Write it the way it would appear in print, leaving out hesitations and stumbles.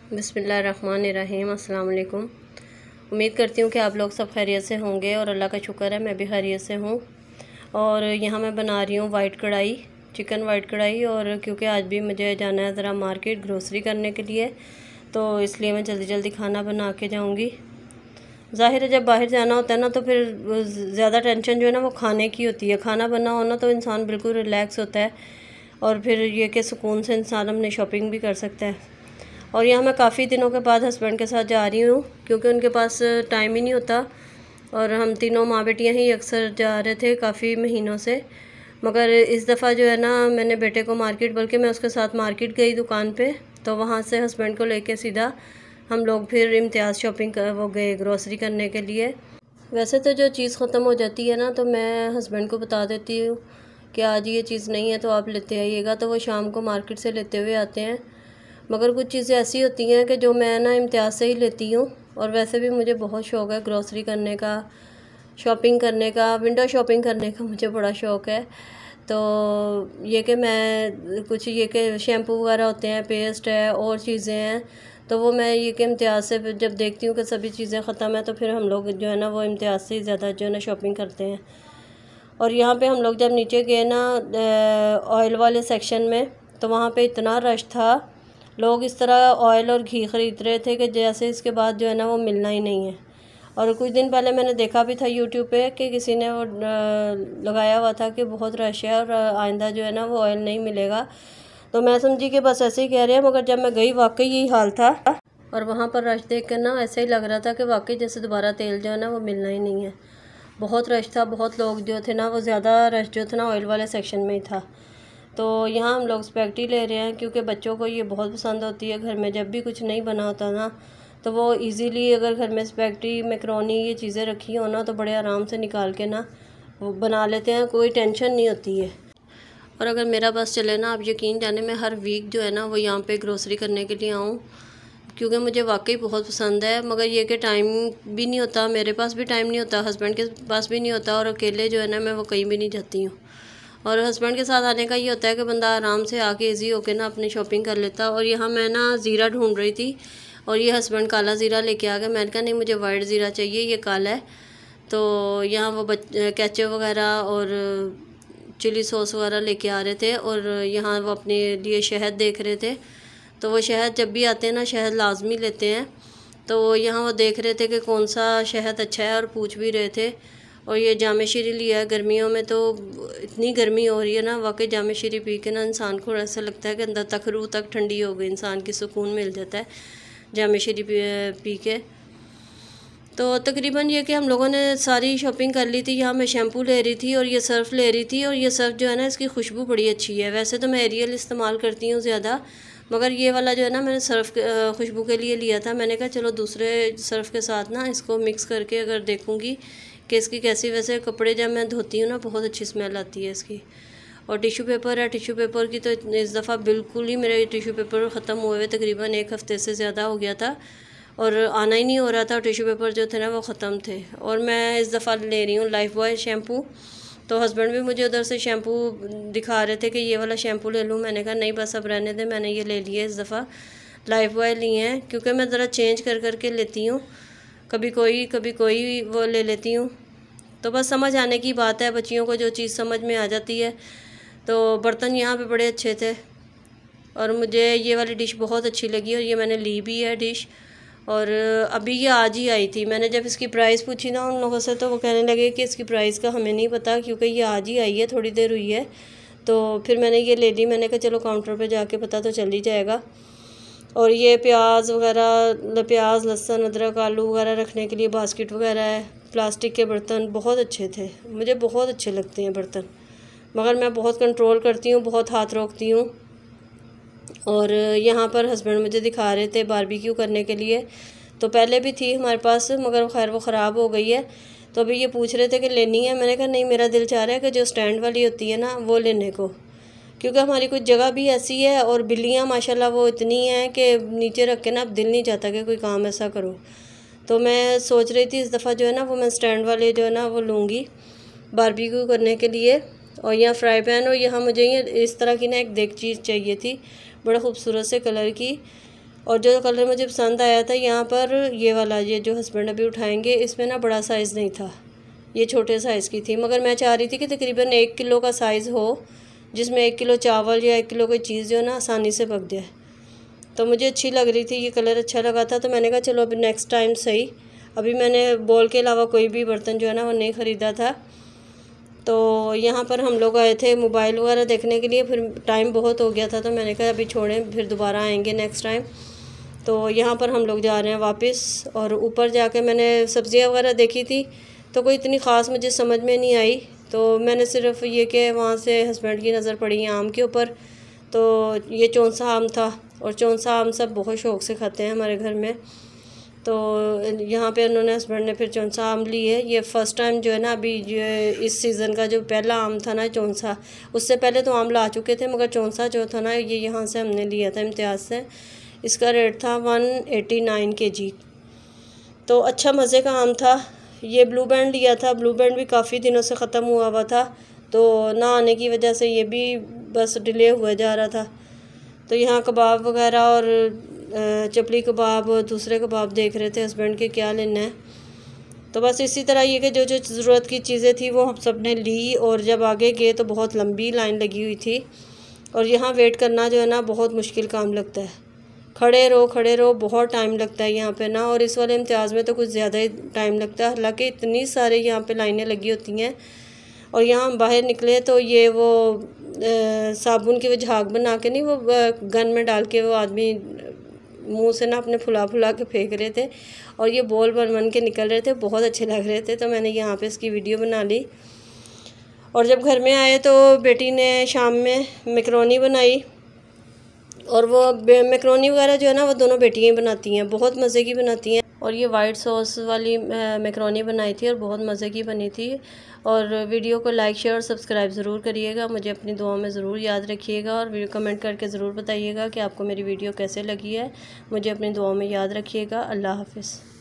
बिस्मिल्लाहिर्रहमानिर्रहीम। अस्सलाम वालेकुम। उम्मीद करती हूँ कि आप लोग सब खैरियत से होंगे और अल्लाह का शुक्र है मैं भी खैरियत से हूँ। और यहाँ मैं बना रही हूँ वाइट कढ़ाई, चिकन वाइट कढ़ाई। और क्योंकि आज भी मुझे जाना है ज़रा मार्केट ग्रोसरी करने के लिए, तो इसलिए मैं जल्दी जल्दी खाना बना के जाऊँगी। ज़ाहिर है जब बाहर जाना होता है ना तो फिर ज़्यादा टेंशन जो है ना वो खाने की होती है। खाना बना हो ना तो इंसान बिल्कुल रिलैक्स होता है और फिर ये कि सुकून से इंसान अपनी शॉपिंग भी कर सकता है। और यहाँ मैं काफ़ी दिनों के बाद हस्बैंड के साथ जा रही हूँ क्योंकि उनके पास टाइम ही नहीं होता और हम तीनों माँ बेटियाँ ही अक्सर जा रहे थे काफ़ी महीनों से। मगर इस दफ़ा जो है ना मैंने बेटे को मार्केट, बल्कि मैं उसके साथ मार्केट गई दुकान पे, तो वहाँ से हस्बैंड को लेके सीधा हम लोग फिर इम्तियाज़ शॉपिंग वो गए ग्रोसरी करने के लिए। वैसे तो जो चीज़ ख़त्म हो जाती है ना तो मैं हस्बैंड को बता देती हूँ कि आज ये चीज़ नहीं है तो आप लेते आइएगा, तो वो शाम को मार्केट से लेते हुए आते हैं। मगर कुछ चीज़ें ऐसी होती हैं कि जो मैं ना इम्तियाज़ से ही लेती हूँ। और वैसे भी मुझे बहुत शौक़ है ग्रोसरी करने का, शॉपिंग करने का, विंडो शॉपिंग करने का मुझे बड़ा शौक़ है। तो ये कि मैं कुछ ये कि शैम्पू वगैरह होते हैं, पेस्ट है और चीज़ें हैं, तो वो मैं ये कि इम्तियाज़ से जब देखती हूँ कि सभी चीज़ें ख़त्म है तो फिर हम लोग जो है ना वो इम्तियाज़ से ही ज़्यादा जो है ना शॉपिंग करते हैं। और यहाँ पे हम लोग जब नीचे गए ना ऑयल वाले सेक्शन में, तो वहाँ पे इतना रश था, लोग इस तरह ऑयल और घी ख़रीद रहे थे कि जैसे इसके बाद जो है ना वो मिलना ही नहीं है। और कुछ दिन पहले मैंने देखा भी था यूट्यूब पे कि किसी ने वो लगाया हुआ था कि बहुत रश है और आइंदा जो है ना वो ऑयल नहीं मिलेगा। तो मैं समझी कि बस ऐसे ही कह रहे हैं, मगर जब मैं गई वाकई यही हाल था। और वहाँ पर रश देख कर ना ऐसे ही लग रहा था कि वाकई जैसे दोबारा तेल जो है ना वो मिलना ही नहीं है। बहुत रश था, बहुत लोग जो थे ना वो ज़्यादा रश जो था ना ऑयल वाले सेक्शन में ही था। तो यहाँ हम लोग स्पैगेटी ले रहे हैं क्योंकि बच्चों को ये बहुत पसंद होती है। घर में जब भी कुछ नहीं बना होता ना तो वो इजीली अगर घर में स्पैगेटी, मैकरोनी ये चीज़ें रखी हो ना तो बड़े आराम से निकाल के ना वो बना लेते हैं, कोई टेंशन नहीं होती है। और अगर मेरा बस चले ना, आप यकीन जाने मैं हर वीक जो है ना वो यहाँ पे ग्रोसरी करने के लिए आऊँ क्योंकि मुझे वाकई बहुत पसंद है। मगर ये कि टाइम भी नहीं होता, मेरे पास भी टाइम नहीं होता, हस्बैंड के पास भी नहीं होता, और अकेले जो है ना मैं वो कहीं भी नहीं जाती हूँ। और हस्बैंड के साथ आने का ये होता है कि बंदा आराम से आके इजी होके ना अपनी शॉपिंग कर लेता। और यहाँ मैं ना ज़ीरा ढूंढ रही थी और ये हस्बैंड काला ज़ीरा लेके आ गए। मैंने कहा नहीं मुझे वाइट ज़ीरा चाहिए, ये काला है। तो यहाँ वो केचप वगैरह और चिली सॉस वगैरह लेके आ रहे थे और यहाँ वो अपने लिए शहद देख रहे थे। तो वो शहद जब भी आते हैं ना शहद लाजमी लेते हैं, तो यहाँ वो देख रहे थे कि कौन सा शहद अच्छा है और पूछ भी रहे थे। और ये जामे शीरी लिया है, गर्मियों में तो इतनी गर्मी हो रही है ना, वाकई जामे शीरी पी के ना इंसान को ऐसा लगता है कि अंदर तक रूह तक ठंडी हो गई, इंसान की सुकून मिल जाता है जामे शीरी पी के। तो तकरीबन ये कि हम लोगों ने सारी शॉपिंग कर ली थी। यहाँ मैं शैम्पू ले रही थी और ये सर्फ़ ले रही थी, और ये सर्फ़ जो है ना इसकी खुशबू बड़ी अच्छी है। वैसे तो मैं एरियल इस्तेमाल करती हूँ ज़्यादा, मगर ये वाला जो है ना मैंने सर्फ़ खुशबू के लिए लिया था। मैंने कहा चलो दूसरे सर्फ़ के साथ ना इसको मिक्स करके अगर देखूँगी कि इसकी कैसी, वैसे कपड़े जब मैं धोती हूँ ना बहुत अच्छी स्मेल आती है इसकी। और टिश्यू पेपर है, टिश्यू पेपर की तो इस दफ़ा बिल्कुल ही मेरे टिश्यू पेपर ख़त्म हुए तकरीबन 1 हफ़्ते से ज़्यादा हो गया था और आना ही नहीं हो रहा था। टिश्यू पेपर जो थे ना वो ख़त्म थे। और मैं इस दफ़ा ले रही हूँ लाइफ बॉय शैम्पू। तो हस्बैंड भी मुझे उधर से शैम्पू दिखा रहे थे कि ये वाला शैम्पू ले लूँ। मैंने कहा नहीं बस अब रहने दे, मैंने ये ले लिया इस दफ़ा, लाइफ बॉय लिए हैं क्योंकि मैं ज़रा चेंज कर कर के लेती हूँ, कभी कोई वो ले लेती हूँ। तो बस समझ आने की बात है, बच्चियों को जो चीज़ समझ में आ जाती है। तो बर्तन यहाँ पे बड़े अच्छे थे और मुझे ये वाली डिश बहुत अच्छी लगी और ये मैंने ली भी है डिश। और अभी ये आज ही आई थी। मैंने जब इसकी प्राइस पूछी ना उन लोगों से तो वो कहने लगे कि इसकी प्राइस का हमें नहीं पता क्योंकि ये आज ही आई है, थोड़ी देर हुई है। तो फिर मैंने ये ले ली। मैंने कहा चलो काउंटर पे जाके पता तो चल ही जाएगा। और ये प्याज वगैरह, प्याज, लहसुन, अदरक, आलू वगैरह रखने के लिए बास्केट वगैरह है। प्लास्टिक के बर्तन बहुत अच्छे थे, मुझे बहुत अच्छे लगते हैं बर्तन, मगर मैं बहुत कंट्रोल करती हूँ, बहुत हाथ रोकती हूँ। और यहाँ पर हस्बैंड मुझे दिखा रहे थे बारबेक्यू करने के लिए। तो पहले भी थी हमारे पास, मगर खैर वो ख़राब हो गई है। तो अभी ये पूछ रहे थे कि लेनी है। मैंने कहा नहीं, मेरा दिल चाह रहा है कि जो स्टैंड वाली होती है ना वो लेने को, क्योंकि हमारी कुछ जगह भी ऐसी है और बिल्लियाँ माशाल्लाह वो इतनी हैं कि नीचे रख के ना अब दिल नहीं चाहता कि कोई काम ऐसा करो। तो मैं सोच रही थी इस दफ़ा जो है ना वो मैं स्टैंड वाले जो है ना वो लूँगी बारबेक्यू करने के लिए। और यहाँ फ्राई पैन, और यहाँ मुझे ये इस तरह की ना एक देगची चाहिए थी, बड़ा खूबसूरत से कलर की। और जो कलर मुझे पसंद आया था यहाँ पर ये वाला, ये जो हस्बैंड अभी उठाएंगे, इसमें ना बड़ा साइज़ नहीं था, ये छोटे साइज़ की थी। मगर मैं चाह रही थी कि तकरीबन 1 किलो का साइज़ हो, जिसमें 1 किलो चावल या 1 किलो कोई चीज़ जो है ना आसानी से पक जाए। तो मुझे अच्छी लग रही थी, ये कलर अच्छा लगा था, तो मैंने कहा चलो अभी नेक्स्ट टाइम सही। अभी मैंने बॉल के अलावा कोई भी बर्तन जो है ना वो नहीं ख़रीदा था। तो यहाँ पर हम लोग आए थे मोबाइल वगैरह देखने के लिए, फिर टाइम बहुत हो गया था, तो मैंने कहा अभी छोड़ें, फिर दोबारा आएंगे नेक्स्ट टाइम। तो यहाँ पर हम लोग जा रहे हैं वापस। और ऊपर जाके मैंने सब्ज़ियाँ वगैरह देखी थी, तो कोई इतनी ख़ास मुझे समझ में नहीं आई। तो मैंने सिर्फ ये कि वहाँ से हस्बैंड की नज़र पड़ी आम के ऊपर, तो ये चौंसा आम था, और चौंसा आम सब बहुत शौक़ से खाते हैं हमारे घर में। तो यहाँ पे उन्होंने, हस्बैंड ने फिर चौंसा आम ली है। ये फ़र्स्ट टाइम जो है ना अभी जो इस सीज़न का जो पहला आम था ना चौंसा, उससे पहले तो आम ला चुके थे, मगर चौंसा जो था ना ये यहाँ से हमने लिया था इम्तियाज़ से। इसका रेट था 189 kg। तो अच्छा मज़े का आम था। ये ब्लू बैंड लिया था, ब्लू बैंड भी काफ़ी दिनों से ख़त्म हुआ था, तो ना आने की वजह से ये भी बस डिले हुआ जा रहा था। तो यहाँ कबाब वगैरह और चपली कबाब और दूसरे कबाब देख रहे थे हस्बैंड के क्या लेना है। तो बस इसी तरह ये कि जो जो ज़रूरत की चीज़ें थी वो हम सब ने ली। और जब आगे गए तो बहुत लंबी लाइन लगी हुई थी, और यहाँ वेट करना जो है ना बहुत मुश्किल काम लगता है। खड़े रहो, बहुत टाइम लगता है यहाँ पे ना। और इस वाले इम्तियाज़ में तो कुछ ज़्यादा ही टाइम लगता है, हालांकि इतनी सारे यहाँ पे लाइनें लगी होती हैं। और यहाँ हम बाहर निकले तो ये वो साबुन की वो झाग बना के नहीं, वो गन में डाल के वो आदमी मुंह से ना अपने फुला के फेंक रहे थे, और ये बॉल बन के निकल रहे थे, बहुत अच्छे लग रहे थे। तो मैंने यहाँ पे इसकी वीडियो बना ली। और जब घर में आए तो बेटी ने शाम में मैकरोनी बनाई, और वो मैकरोनी वगैरह जो है ना वो दोनों बेटियाँ बनाती हैं, बहुत मज़े की बनाती हैं। और ये वाइट सॉस वाली मैकरोनी बनाई थी और बहुत मज़े की बनी थी। और वीडियो को लाइक शेयर और सब्सक्राइब ज़रूर करिएगा, मुझे अपनी दुआओं में ज़रूर याद रखिएगा, और वीडियो कमेंट करके ज़रूर बताइएगा कि आपको मेरी वीडियो कैसे लगी है। मुझे अपनी दुआओं में याद रखिएगा। अल्लाह हाफ़िज़।